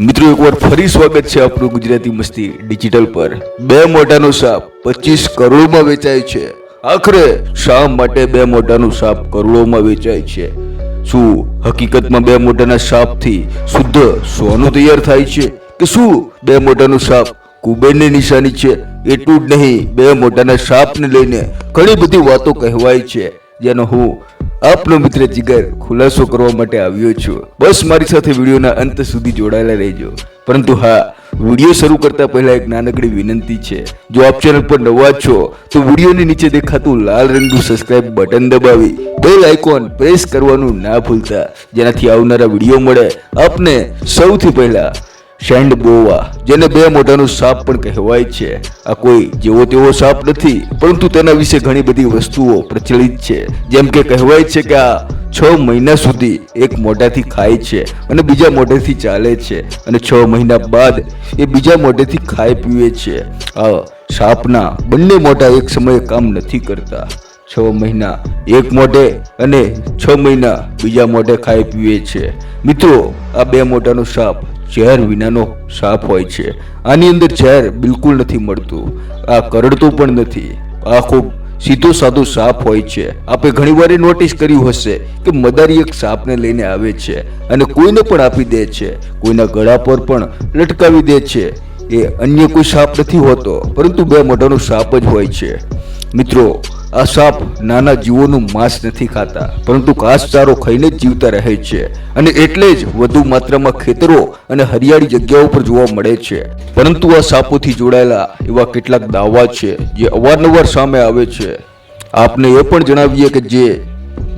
મિત્રો એકવાર ફરી સ્વાગત છે આપણું ગુજરાતી મસ્તી ડિજિટલ પર। બે મોઢાનો સાપ 25 કરોડમાં વેચાય છે। આખરે શા માટે બે મોઢાનો સાપ કરોડોમાં વેચાય છે? શું હકીકતમાં બે મોઢાના સાપથી શુદ્ધ સોનું તૈયાર થાય છે કે શું બે મોઢાનો સાપ કુબેરની નિશાની છે? એટલું જ નહીં, બે મોઢાના સાપને લઈને ઘણી બધી વાતો કહેવાય છે, જેનો હું આપનો મિત્ર જીગર ખુલાસો કરવા માટે આવ્યો છું। બસ મારી સાથે વિડીયોના અંત સુધી જોડાયેલા રહેજો। પરંતુ હા, વિડીયો શરૂ કરતા પહેલા એક નાનકડી વિનંતી છે। જો આપ ચેનલ પર નવા છો તો વિડીયોની નીચે દેખાતું લાલ રંગનું સબસ્ક્રાઇબ બટન દબાવી બેલ આઇકોન પ્રેસ કરવાનું ના ભૂલતા, જેનાથી આવનારા વિડીયો મળે આપને સૌથી પહેલા। સેન્ડ બોવા, જેને બે મોઢાનો સાપ પણ કહેવાય છે, આ કોઈ જેવો તેવો સાપ નથી, પરંતુ તેના વિશે ઘણી બધી વસ્તુઓ પ્રચલિત છે। જેમ કે કહેવાય છે કે આ 6 મહિના સુધી એક મોઢાથી ખાય છે અને બીજા મોઢેથી ચાલે છે, અને 6 મહિના બાદ એ બીજા મોઢેથી ખાય પીવે છે। આ સાપના બંને મોઢા એક સમયે કામ નથી કરતા। 6 મહિના એક મોઢે અને 6 મહિના બીજા મોઢે ખાય પીવે છે। મિત્રો, આ બે મોઢાનો સાપ ઝેર વિનાનો સાપ હોય છે। આની અંદર ઝેર બિલકુલ નથી મળતું, આ કરડતું પણ નથી, આ ખૂબ સીધો સાધો સાપ હોય છે। આપણે ઘણીવાર નોટિસ કર્યું હશે કે મદારી એક સાપને લઈને આવે છે અને કોઈને પણ આપી દે છે, કોઈના ગળા પર પણ લટકાવી દે છે। એ અન્ય કોઈ સાપ નથી હોતો, પરંતુ બે મોઢાનો સાપ જ હોય છે। મિત્રો, આ સાપ નાના જીવોનું માંસ નથી ખાતા, પરંતુ ઘાસચારો ખાઈને જ જીવતા રહે છે, અને એટલે જ વધુ માત્રામાં ખેતરો અને હરિયાળી જગ્યાઓ પર જોવા મળે છે। પરંતુ આ સાપોથી જોડાયેલા એવા કેટલાક દાવા છે જે અવારનવાર સામે આવે છે। આપને એ પણ જણાવીએ કે જે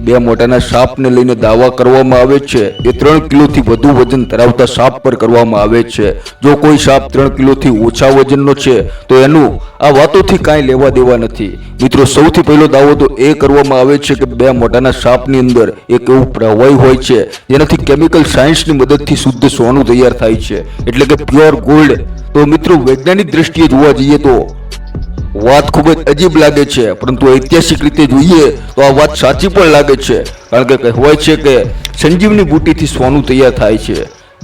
બે મોઢાના સાપને લઈને દાવા કરવામાં આવે છે એ 3 કિલોથી વધુ વજન ધરાવતા સાપ પર કરવામાં આવે છે। જો કોઈ સાપ 3 કિલોથી ઓછા વજનનો છે તો એનું આ વાતોથી કાંઈ લેવા દેવા નથી। મિત્રો, સૌથી પહેલો દાવો તો એ કરવામાં આવે છે કે બે મોઢાના સાપની અંદર એક એવું પ્રવાહી હોય છે જેનાથી કેમિકલ સાયન્સની મદદથી શુદ્ધ સોનું તૈયાર થાય છે, એટલે કે પ્યોર ગોલ્ડ। તો મિત્રો, વૈજ્ઞાનિક દ્રષ્ટિએ જોવા જઈએ તો વાત ખૂબ જ અજીબ લાગે છે, પરંતુ ઐતિહાસિક રીતે જોઈએ તો આ વાત સાચી પણ લાગે છે, કારણ કે કહેવાય છે કે સંજીવની બુટીથી સોનું તૈયાર થાય છે।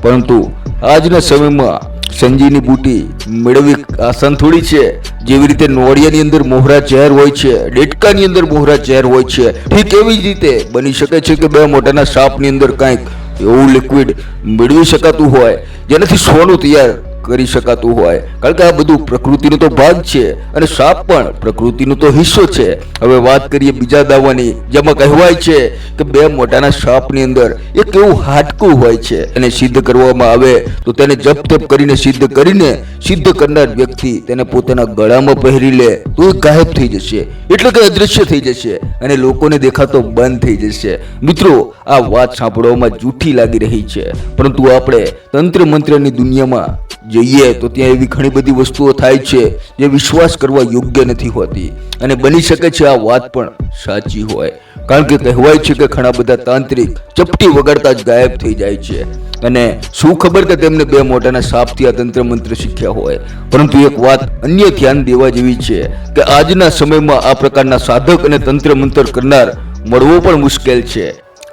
પરંતુ આજના સમયમાં સંજીવની બુટી મેળવવી આસાન થોડી છે। જેવી રીતે નોળિયાની અંદર મોહરા ઝેર હોય છે, ડેટકાની અંદર મોહરા ઝેર હોય છે, ઠીક એવી જ રીતે બની શકે છે કે બે મોઢાના સાપની અંદર કંઈક એવું લિક્વિડ મેળવી શકાતું હોય જેનાથી સોનું તૈયાર કરી શકાતું હોય, કારણ કે આ બધું પ્રકૃતિનો તો ભાગ છે અને સાપ પણ પ્રકૃતિનો તો હિસ્સો છે। હવે વાત કરીએ બીજા દાવાની, જેમાં કહેવાય છે કે બે મોઢાના સાપની અંદર એક એવું હાડકું હોય છે, એને સિદ્ધ કરવામાં આવે તો તેને જપ તપ કરીને સિદ્ધ કરનાર વ્યક્તિ તેને પોતાના ગળામાં પહેરી લે તો એ ગાયબ થઈ જશે, એટલે કે અદૃશ્ય થઈ જશે અને લોકોને દેખાતો બંધ થઈ જશે। મિત્રો, આ વાત સાંભળવામાં જૂઠી લાગી રહી છે, પરંતુ આપણે તંત્ર મંત્રની દુનિયામાં જઈએ તો ત્યાં એવી ઘણી બધી વસ્તુઓ થાય છે જે વિશ્વાસ કરવા યોગ્ય નથી હોતી, અને બની શકે છે આ વાત પણ સાચી હોય, કારણ કે કહેવાય છે કે ઘણા બધા તાંત્રિક ચપટી વગાડતા જ ગાયબ થઈ જાય છે, અને શું ખબર કે તેમને બે મોઢાના સાપથી આ તંત્ર મંત્ર શીખ્યા હોય। પરંતુ એક વાત અન્ય ધ્યાન દેવા જેવી છે કે આજના સમયમાં આ પ્રકારના સાધક અને તંત્ર મંત્ર કરનાર મળવો પણ મુશ્કેલ છે,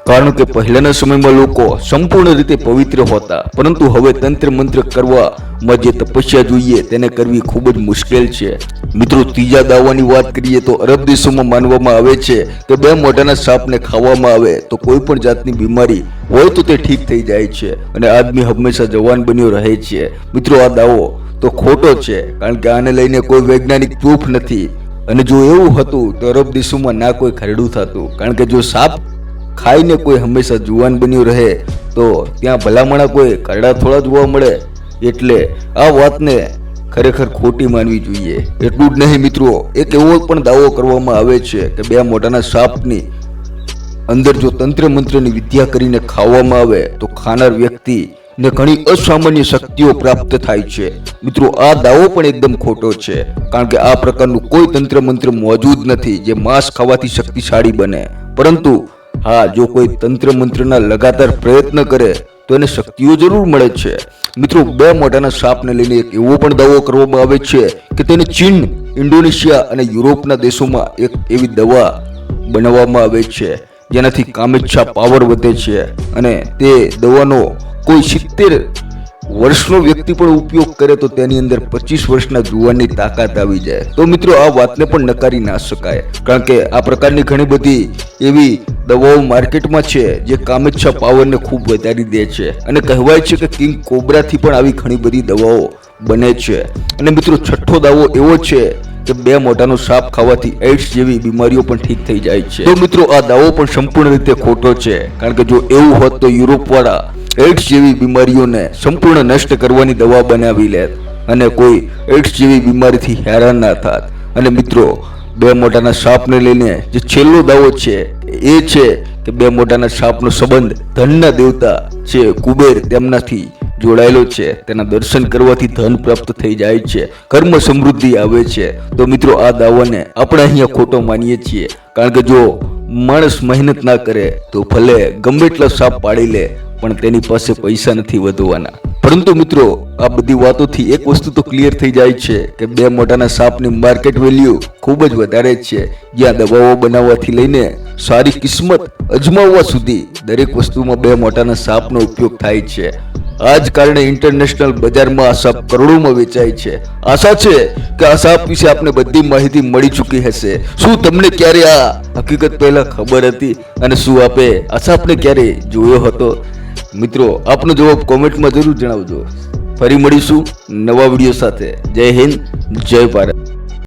કારણ કે પહેલાના સમયમાં લોકો સંપૂર્ણ રીતે પવિત્ર હોતા, પરંતુ હવે તંત્ર મંત્ર કરવામાં જે તપસ્યા જોઈએ તેને કરવી ખૂબ જ મુશ્કેલ છે। મિત્રો, ત્રીજા દાવાની વાત કરીએ તો અરબ દેશોમાં માનવામાં આવે છે કે બે મોઢાના સાપને ખાવામાં આવે તો કોઈ પણ જાતની બીમારી હોય તો તે ઠીક થઈ જાય છે અને આદમી હંમેશા જવાન બન્યો રહે છે। મિત્રો, આ દાવો તો ખોટો છે, કારણ કે આને લઈને કોઈ વૈજ્ઞાનિક પ્રૂફ નથી, અને જો એવું હતું તો અરબ દેશોમાં ના કોઈ ખરડું થતું, કારણ કે જો સાપ ખાઈને કોઈ હંમેશા જુવાન બન્યું રહે તો ત્યાં ભલામણા કોઈ કરડા થોડા જોવા મળે, એટલે આ વાતને ખરેખર ખોટી માનવી જોઈએ। એટલું જ નહીં મિત્રો, એક એવો પણ દાવો કરવામાં આવે છે કે બે મોઢાના સાપની અંદર જો તંત્ર મંત્રની વિદ્યા કરીને ખાવામાં આવે તો ખાનાર વ્યક્તિને ઘણી અસામાન્ય શક્તિઓ પ્રાપ્ત થાય છે। મિત્રો, આ દાવો પણ એકદમ ખોટો છે, કારણ કે આ પ્રકારનું કોઈ તંત્ર મંત્ર મોજૂદ નથી જે માંસ ખાવાથી શક્તિશાળી બને, પરંતુ હા, જો કોઈ તંત્ર મંત્રના લગાતાર પ્રયત્ન કરે તો એને શક્તિઓ જરૂર મળે છે। મિત્રો, બે મોઢાના સાપને લઈને એક એવો પણ દાવો કરવામાં આવે છે કે તેને ચીન, ઇન્ડોનેશિયા અને યુરોપના દેશોમાં એક એવી દવા બનાવવામાં આવે છે જેનાથી કામેચ્છા પાવર વધે છે, અને તે દવાનો કોઈ 70 વર્ષનો વ્યક્તિ પણ ઉપયોગ કરે તો તેની અંદર 25 વર્ષના જુવાનની તાકાત આવી જાય. તો મિત્રો આ વાતને પણ નકારી ના શકાય, કારણ કે આ પ્રકારની ઘણી બધી એવી દવાઓ માર્કેટમાં છે જે કામેચ્છા પાવરને ખૂબ વધારી દે છે, અને કહેવાય છે કે કિંગ કોબ્રાથી પણ આવી ઘણી બધી દવાઓ બને છે. અને મિત્રો છઠ્ઠો દાવો એવો છે કે 2 મોઢાનો સાપ ખાવાથી એઇડ્સ જેવી બીમારીઓ પણ ઠીક થઈ જાય છે. તો મિત્રો આ દાવો પણ સંપૂર્ણ રીતે ખોટો છે, કારણ કે જો એવું હોત તો યુરોપવાળા એઇડ્સ જેવી બીમારીઓને સંપૂર્ણ નષ્ટ કરવાની દવા બનાવી લેત અને કોઈ એઇડ્સ જેવી બીમારીથી હેરાન ના થાત. અને મિત્રો 2 મોઢાના સાપને લઈને જે છેલ્લો દાવો છે એ છે કે 2 મોઢાના સાપનો સંબંધ ધનના દેવતા છે કુબેર તેમનાથી જોડાયેલો છે. તેના દર્શન કરવાથી ધન પ્રાપ્ત થઈ જાય છે, કર્મ સમૃદ્ધિ આવે છે. તો મિત્રો આ દાવાને આપણે અહીંયા ખોટો માનીએ છીએ, કારણ કે જો માણસ મહેનત ના કરે તો ભલે ગમે એટલા સાપ પાડી લે પણ તેની પાસે પૈસા નથી વધવાના. પરંતુ મિત્રો આ બધી વાતોથી એક વસ્તુ તો ક્લિયર થઈ જાય છે કે 2 મોઢાના સાપની માર્કેટ વેલ્યુ ખૂબ જ વધારે છે, જ્યાં દવાઓ બનાવવાથી લઈને સારી કિસ્મત અજમાવવા સુધી દરેક વસ્તુમાં 2 મોઢાના સાપનો ઉપયોગ થાય છે. આ જ કારણે ઇન્ટરનેશનલ બજારમાં આ સાપ કરોડોમાં વેચાય છે. આશા છે કે આ સાપ વિશે આપને બધી માહિતી મળી ચૂકી હશે. શું તમને ક્યારે આ હકીકત પહેલા ખબર હતી, અને શું આપે આ સાપને ક્યારે જોયો હતો? મિત્રો આપનો જવાબ કોમેન્ટમાં જરૂર જણાવજો. ફરી મળીશું નવા વિડીયો સાથે. જય હિન્દ, જય ભારત.